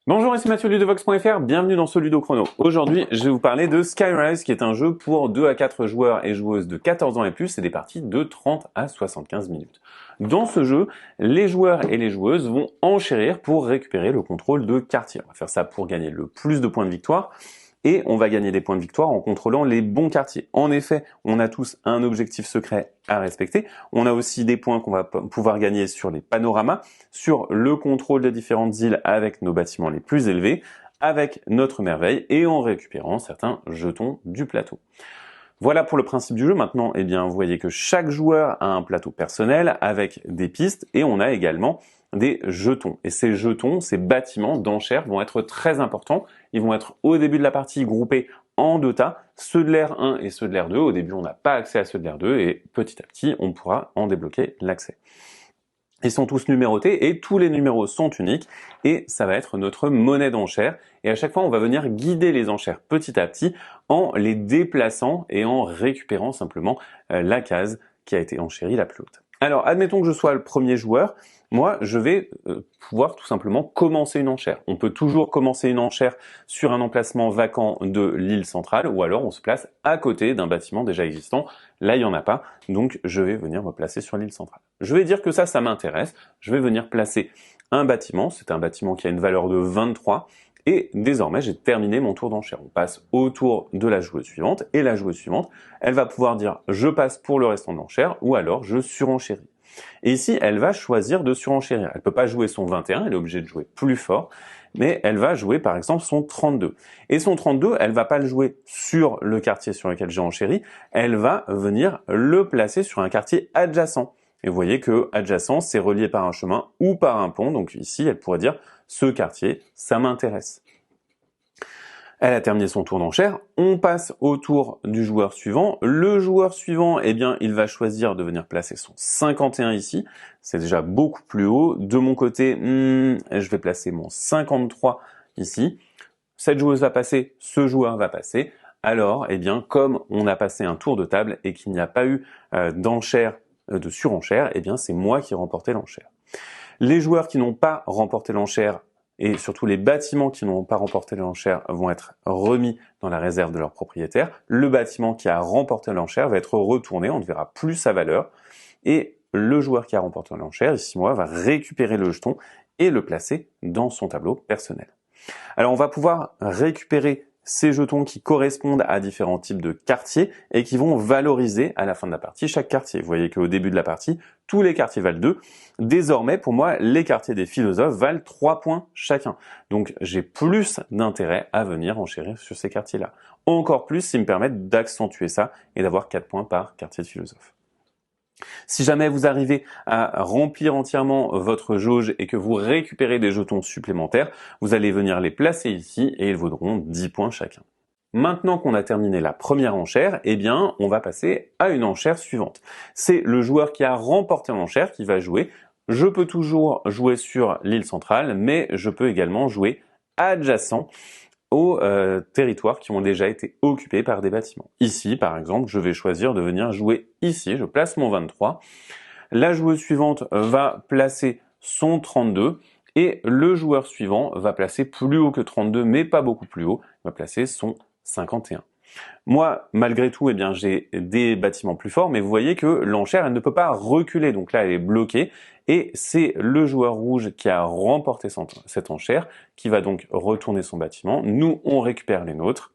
Bonjour, ici Mathieu Ludovox.fr, bienvenue dans ce Ludo Chrono. Aujourd'hui, je vais vous parler de Skyrise, qui est un jeu pour 2 à 4 joueurs et joueuses de 14 ans et plus, et des parties de 30 à 75 minutes. Dans ce jeu, les joueurs et les joueuses vont enchérir pour récupérer le contrôle de quartier. On va faire ça pour gagner le plus de points de victoire, et on va gagner des points de victoire en contrôlant les bons quartiers. En effet, on a tous un objectif secret à respecter. On a aussi des points qu'on va pouvoir gagner sur les panoramas, sur le contrôle des différentes îles avec nos bâtiments les plus élevés, avec notre merveille et en récupérant certains jetons du plateau. Voilà pour le principe du jeu. Maintenant, vous voyez que chaque joueur a un plateau personnel avec des pistes et on a également des jetons. Et ces jetons, ces bâtiments d'enchères vont être très importants. Ils vont être au début de la partie groupés en 2 tas, ceux de l'ère 1 et ceux de l'ère 2. Au début, on n'a pas accès à ceux de l'ère 2 et petit à petit, on pourra en débloquer l'accès. Ils sont tous numérotés et tous les numéros sont uniques et ça va être notre monnaie d'enchère. Et à chaque fois, on va venir guider les enchères petit à petit en les déplaçant et en récupérant simplement la case qui a été enchérie la plus haute. Alors, admettons que je sois le premier joueur. Moi, je vais pouvoir tout simplement commencer une enchère. On peut toujours commencer une enchère sur un emplacement vacant de l'île centrale ou alors on se place à côté d'un bâtiment déjà existant. Là, il n'y en a pas, donc je vais venir me placer sur l'île centrale. Je vais dire que ça m'intéresse. Je vais venir placer un bâtiment. C'est un bâtiment qui a une valeur de 23. Et désormais, j'ai terminé mon tour d'enchère. On passe au tour de la joueuse suivante. Et la joueuse suivante, elle va pouvoir dire « je passe pour le restant de l'enchère » ou alors « je surenchéris ». Et ici, elle va choisir de surenchérir. Elle ne peut pas jouer son 21, elle est obligée de jouer plus fort, mais elle va jouer par exemple son 32. Et son 32, elle va pas le jouer sur le quartier sur lequel j'ai enchéri, elle va venir le placer sur un quartier adjacent. Et vous voyez que adjacent, c'est relié par un chemin ou par un pont, donc ici, elle pourrait dire « ce quartier, ça m'intéresse ». Elle a terminé son tour d'enchère, on passe au tour du joueur suivant. Le joueur suivant, il va choisir de venir placer son 51 ici. C'est déjà beaucoup plus haut. De mon côté, je vais placer mon 53 ici. Cette joueuse va passer, ce joueur va passer. Alors, comme on a passé un tour de table et qu'il n'y a pas eu d'enchère, de surenchère, c'est moi qui ai remporté l'enchère. Les joueurs qui n'ont pas remporté l'enchère et surtout les bâtiments qui n'ont pas remporté l'enchère vont être remis dans la réserve de leur propriétaire. Le bâtiment qui a remporté l'enchère va être retourné, on ne verra plus sa valeur. Et le joueur qui a remporté l'enchère, ici moi, va récupérer le jeton et le placer dans son tableau personnel. Alors on va pouvoir récupérer ces jetons qui correspondent à différents types de quartiers et qui vont valoriser à la fin de la partie chaque quartier. Vous voyez qu'au début de la partie, tous les quartiers valent 2. Désormais, pour moi, les quartiers des philosophes valent 3 points chacun. Donc j'ai plus d'intérêt à venir enchérir sur ces quartiers-là. Encore plus s'ils me permettent d'accentuer ça et d'avoir 4 points par quartier de philosophe. Si jamais vous arrivez à remplir entièrement votre jauge et que vous récupérez des jetons supplémentaires, vous allez venir les placer ici et ils vaudront 10 points chacun. Maintenant qu'on a terminé la première enchère, on va passer à une enchère suivante. C'est le joueur qui a remporté l'enchère qui va jouer. Je peux toujours jouer sur l'île centrale, mais je peux également jouer adjacent aux territoires qui ont déjà été occupés par des bâtiments. Ici, par exemple, je vais choisir de venir jouer ici. Je place mon 23. La joueuse suivante va placer son 32 et le joueur suivant va placer plus haut que 32, mais pas beaucoup plus haut. Il va placer son 51. Moi, malgré tout, j'ai des bâtiments plus forts, mais vous voyez que l'enchère, elle ne peut pas reculer. Donc là, elle est bloquée. Et c'est le joueur rouge qui a remporté cette enchère, qui va donc retourner son bâtiment. Nous, on récupère les nôtres.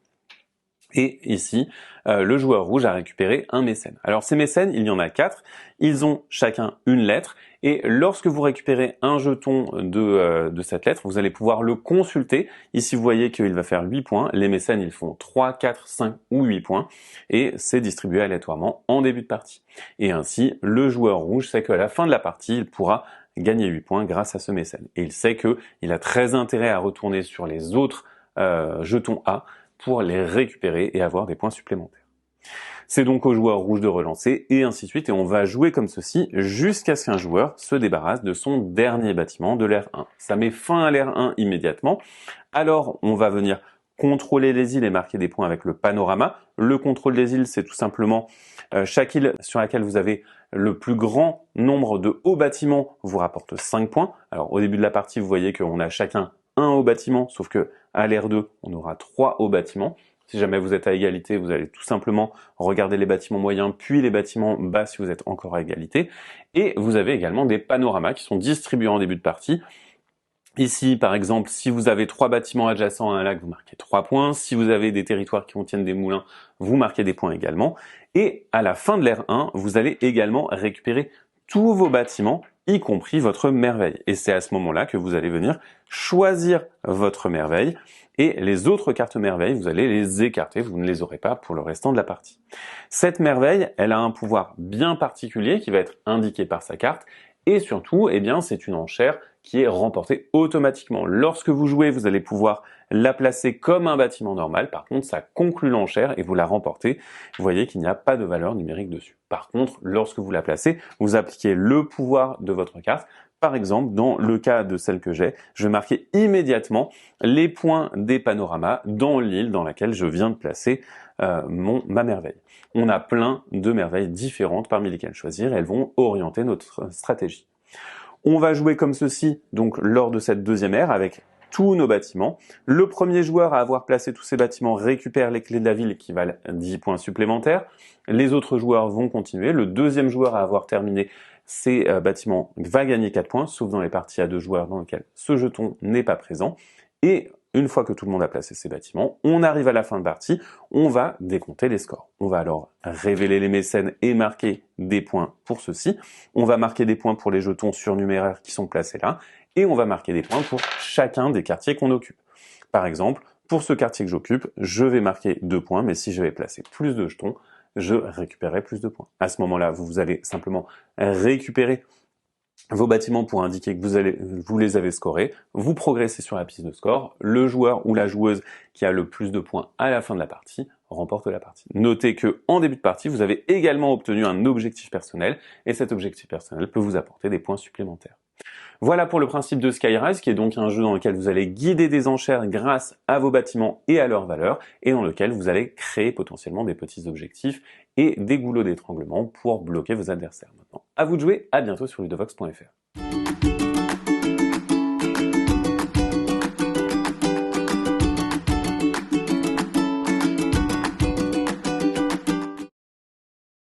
Et ici, le joueur rouge a récupéré un mécène. Alors ces mécènes, il y en a 4. Ils ont chacun une lettre. Et lorsque vous récupérez un jeton de cette lettre, vous allez pouvoir le consulter. Ici, vous voyez qu'il va faire 8 points. Les mécènes, ils font 3, 4, 5 ou 8 points. Et c'est distribué aléatoirement en début de partie. Et ainsi, le joueur rouge sait qu'à la fin de la partie, il pourra gagner 8 points grâce à ce mécène. Et il sait qu'il a très intérêt à retourner sur les autres jetons A pour les récupérer et avoir des points supplémentaires. C'est donc au joueur rouge de relancer et ainsi de suite et on va jouer comme ceci jusqu'à ce qu'un joueur se débarrasse de son dernier bâtiment de l'ère 1. Ça met fin à l'ère 1 immédiatement. Alors on va venir contrôler les îles et marquer des points avec le panorama. Le contrôle des îles, c'est tout simplement chaque île sur laquelle vous avez le plus grand nombre de hauts bâtiments vous rapporte 5 points. Alors au début de la partie, vous voyez qu'on a chacun un haut bâtiment, sauf que à l'ère 2, on aura 3 hauts bâtiments. Si jamais vous êtes à égalité, vous allez tout simplement regarder les bâtiments moyens, puis les bâtiments bas si vous êtes encore à égalité. Et vous avez également des panoramas qui sont distribués en début de partie. Ici, par exemple, si vous avez 3 bâtiments adjacents à un lac, vous marquez 3 points. Si vous avez des territoires qui contiennent des moulins, vous marquez des points également. Et à la fin de l'ère 1, vous allez également récupérer tous vos bâtiments, y compris votre merveille. Et c'est à ce moment-là que vous allez venir choisir votre merveille. Et les autres cartes merveilles, vous allez les écarter, vous ne les aurez pas pour le restant de la partie. Cette merveille, elle a un pouvoir bien particulier qui va être indiqué par sa carte. Et surtout, eh bien, c'est une enchère qui est remportée automatiquement. Lorsque vous jouez, vous allez pouvoir la placer comme un bâtiment normal. Par contre, ça conclut l'enchère et vous la remportez. Vous voyez qu'il n'y a pas de valeur numérique dessus. Par contre, lorsque vous la placez, vous appliquez le pouvoir de votre carte. Par exemple, dans le cas de celle que j'ai, je vais marquer immédiatement les points des panoramas dans l'île dans laquelle je viens de placer ma merveille. On a plein de merveilles différentes parmi lesquelles choisir et elles vont orienter notre stratégie. On va jouer comme ceci donc lors de cette deuxième ère avec tous nos bâtiments. Le premier joueur à avoir placé tous ces bâtiments récupère les clés de la ville qui valent 10 points supplémentaires. Les autres joueurs vont continuer. Le deuxième joueur à avoir terminé ces bâtiments va gagner 4 points, sauf dans les parties à 2 joueurs dans lesquelles ce jeton n'est pas présent. Et une fois que tout le monde a placé ses bâtiments, on arrive à la fin de partie, on va décompter les scores. On va alors révéler les mécènes et marquer des points pour ceux-ci. On va marquer des points pour les jetons surnuméraires qui sont placés là. Et on va marquer des points pour chacun des quartiers qu'on occupe. Par exemple, pour ce quartier que j'occupe, je vais marquer 2 points, mais si je vais placer plus de jetons, je récupérerai plus de points. À ce moment-là, vous allez simplement récupérer vos bâtiments pour indiquer que vous les avez scorés, vous progressez sur la piste de score, le joueur ou la joueuse qui a le plus de points à la fin de la partie remporte la partie. Notez que en début de partie, vous avez également obtenu un objectif personnel et cet objectif personnel peut vous apporter des points supplémentaires. Voilà pour le principe de Skyrise, qui est donc un jeu dans lequel vous allez guider des enchères grâce à vos bâtiments et à leur valeur, et dans lequel vous allez créer potentiellement des petits objectifs et des goulots d'étranglement pour bloquer vos adversaires. Maintenant, à vous de jouer, à bientôt sur ludovox.fr.